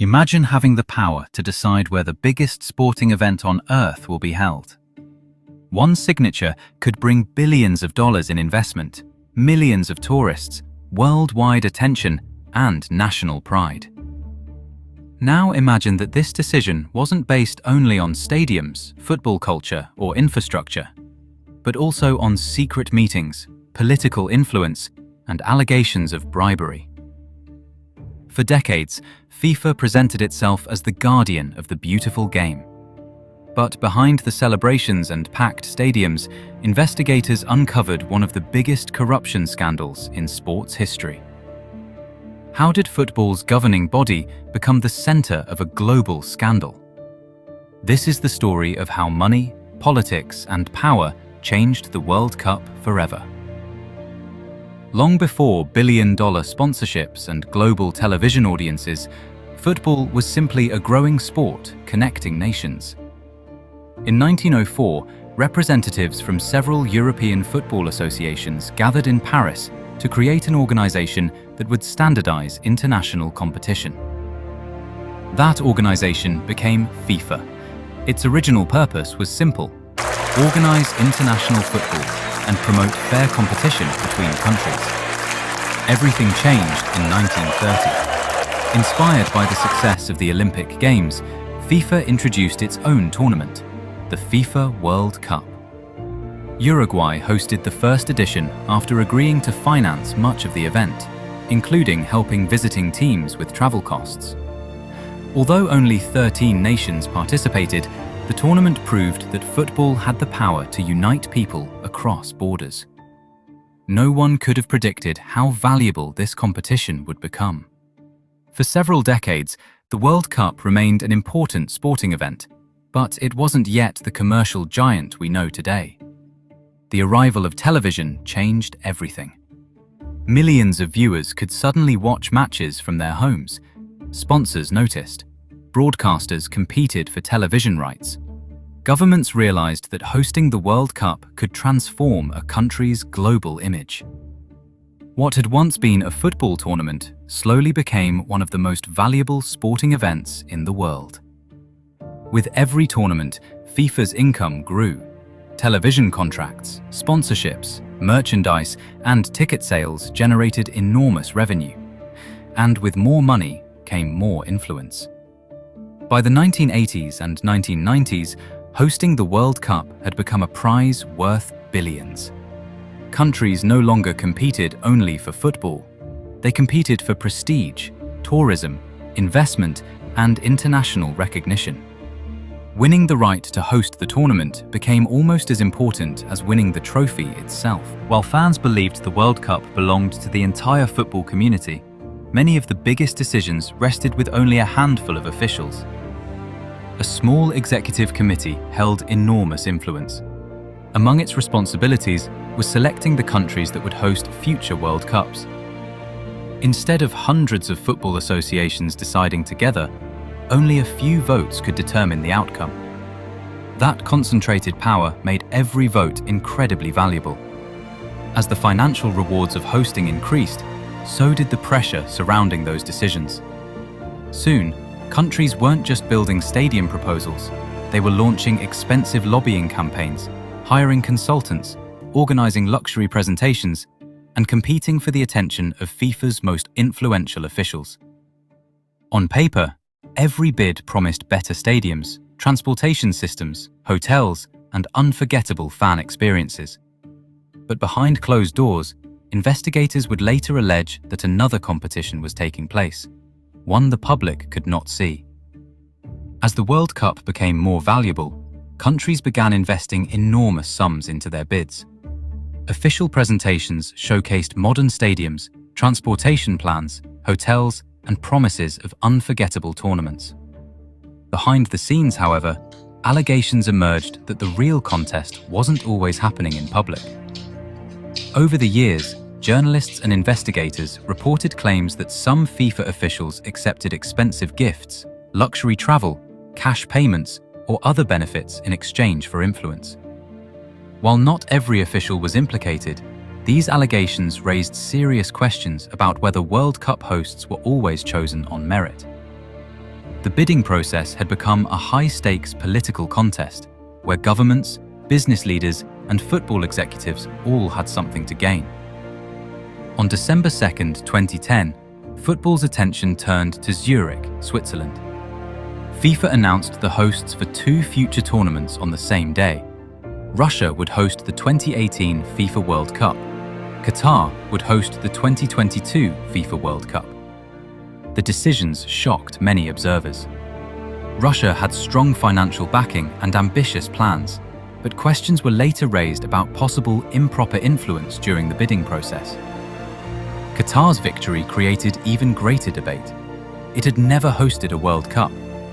Imagine having the power to decide where the biggest sporting event on Earth will be held. One signature could bring billions of dollars in investment, millions of tourists, worldwide attention, and national pride. Now imagine that this decision wasn't based only on stadiums, football culture, or infrastructure, but also on secret meetings, political influence, and allegations of bribery. For decades, FIFA presented itself as the guardian of the beautiful game. But behind the celebrations and packed stadiums, investigators uncovered one of the biggest corruption scandals in sports history. How did football's governing body become the center of a global scandal? This is the story of how money, politics, and power changed the World Cup forever. Long before billion-dollar sponsorships and global television audiences, football was simply a growing sport connecting nations. In 1904, representatives from several European football associations gathered in Paris to create an organization that would standardize international competition. That organization became FIFA. Its original purpose was simple: organize international football and promote fair competition between countries. Everything changed in 1930. Inspired by the success of the Olympic Games, FIFA introduced its own tournament, the FIFA World Cup. Uruguay hosted the first edition after agreeing to finance much of the event, including helping visiting teams with travel costs. Although only 13 nations participated, the tournament proved that football had the power to unite people across borders. No one could have predicted how valuable this competition would become. For several decades, the World Cup remained an important sporting event, but it wasn't yet the commercial giant we know today. The arrival of television changed everything. Millions of viewers could suddenly watch matches from their homes. Sponsors noticed. Broadcasters competed for television rights. Governments realized that hosting the World Cup could transform a country's global image. What had once been a football tournament slowly became one of the most valuable sporting events in the world. With every tournament, FIFA's income grew. Television contracts, sponsorships, merchandise, and ticket sales generated enormous revenue. And with more money came more influence. By the 1980s and 1990s, hosting the World Cup had become a prize worth billions. Countries no longer competed only for football. They competed for prestige, tourism, investment, and international recognition. Winning the right to host the tournament became almost as important as winning the trophy itself. While fans believed the World Cup belonged to the entire football community, many of the biggest decisions rested with only a handful of officials. A small executive committee held enormous influence. Among its responsibilities was selecting the countries that would host future World Cups. Instead of hundreds of football associations deciding together, only a few votes could determine the outcome. That concentrated power made every vote incredibly valuable. As the financial rewards of hosting increased, so did the pressure surrounding those decisions. Soon, countries weren't just building stadium proposals, they were launching expensive lobbying campaigns, hiring consultants, organizing luxury presentations, and competing for the attention of FIFA's most influential officials. On paper, every bid promised better stadiums, transportation systems, hotels, and unforgettable fan experiences. But behind closed doors, investigators would later allege that another competition was taking place, one the public could not see. As the World Cup became more valuable, countries began investing enormous sums into their bids. Official presentations showcased modern stadiums, transportation plans, hotels, and promises of unforgettable tournaments. Behind the scenes, however, allegations emerged that the real contest wasn't always happening in public. Over the years, journalists and investigators reported claims that some FIFA officials accepted expensive gifts, luxury travel, cash payments, or other benefits in exchange for influence. While not every official was implicated, these allegations raised serious questions about whether World Cup hosts were always chosen on merit. bidding process had become a high-stakes political contest, where governments, business leaders, and football executives all had something to gain. On December 2nd, 2010, football's attention turned to Zurich, Switzerland. FIFA announced the hosts for 2 future tournaments on the same day. Russia would host the 2018 FIFA World Cup. Qatar would host the 2022 FIFA World Cup. The decisions shocked many observers. Russia had strong financial backing and ambitious plans, but questions were later raised about possible improper influence during the bidding process. Qatar's victory created even greater debate. It had never hosted a World Cup,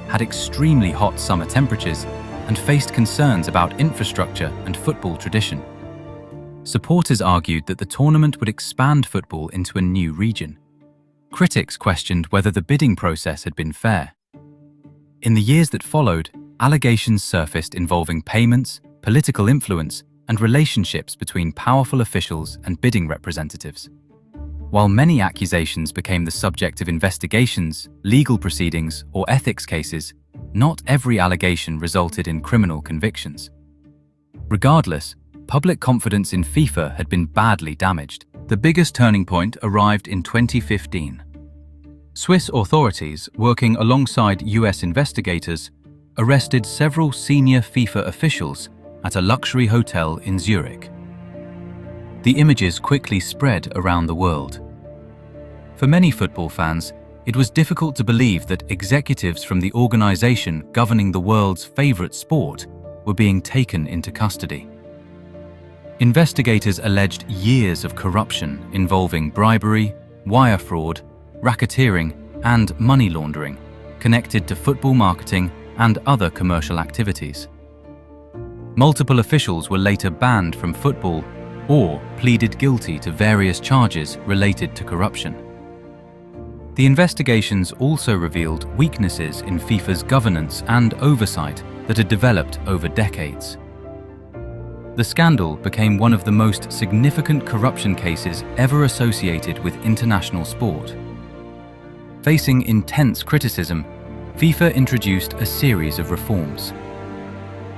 had extremely hot summer temperatures, and faced concerns about infrastructure and football tradition. Supporters argued that the tournament would expand football into a new region. Critics questioned whether the bidding process had been fair. In the years that followed, allegations surfaced involving payments, political influence, and relationships between powerful officials and bidding representatives. While many accusations became the subject of investigations, legal proceedings, or ethics cases, not every allegation resulted in criminal convictions. Regardless, public confidence in FIFA had been badly damaged. The biggest turning point arrived in 2015. Swiss authorities, working alongside US investigators, arrested several senior FIFA officials at a luxury hotel in Zurich. The images quickly spread around the world. For many football fans, it was difficult to believe that executives from the organization governing the world's favorite sport were being taken into custody. Investigators alleged years of corruption involving bribery, wire fraud, racketeering, and money laundering connected to football marketing and other commercial activities. Multiple officials were later banned from football or pleaded guilty to various charges related to corruption. The investigations also revealed weaknesses in FIFA's governance and oversight that had developed over decades. The scandal became one of the most significant corruption cases ever associated with international sport. Facing intense criticism, FIFA introduced a series of reforms.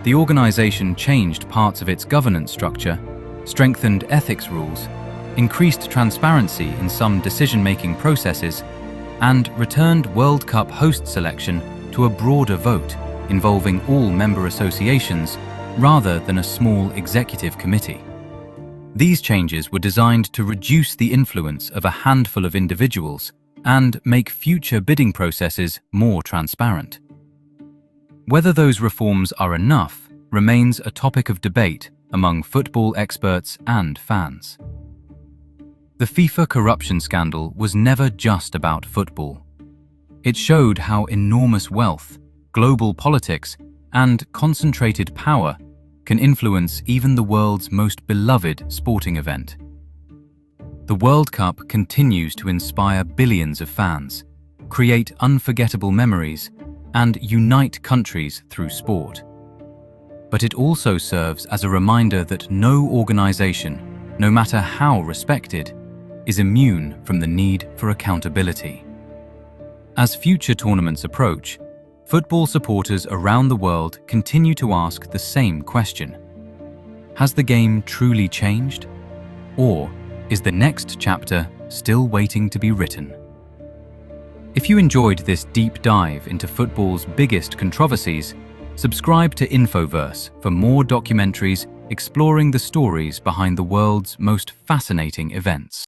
The organization changed parts of its governance structure, strengthened ethics rules, increased transparency in some decision-making processes, and returned World Cup host selection to a broader vote involving all member associations rather than a small executive committee. These changes were designed to reduce the influence of a handful of individuals and make future bidding processes more transparent. Whether those reforms are enough remains a topic of debate among football experts and fans. The FIFA corruption scandal was never just about football. It showed how enormous wealth, global politics, and concentrated power can influence even the world's most beloved sporting event. The World Cup continues to inspire billions of fans, create unforgettable memories, and unite countries through sport. But it also serves as a reminder that no organization, no matter how respected, is immune from the need for accountability. As future tournaments approach, football supporters around the world continue to ask the same question. Has the game truly changed? Or is the next chapter still waiting to be written? If you enjoyed this deep dive into football's biggest controversies, subscribe to InfoVerse for more documentaries exploring the stories behind the world's most fascinating events.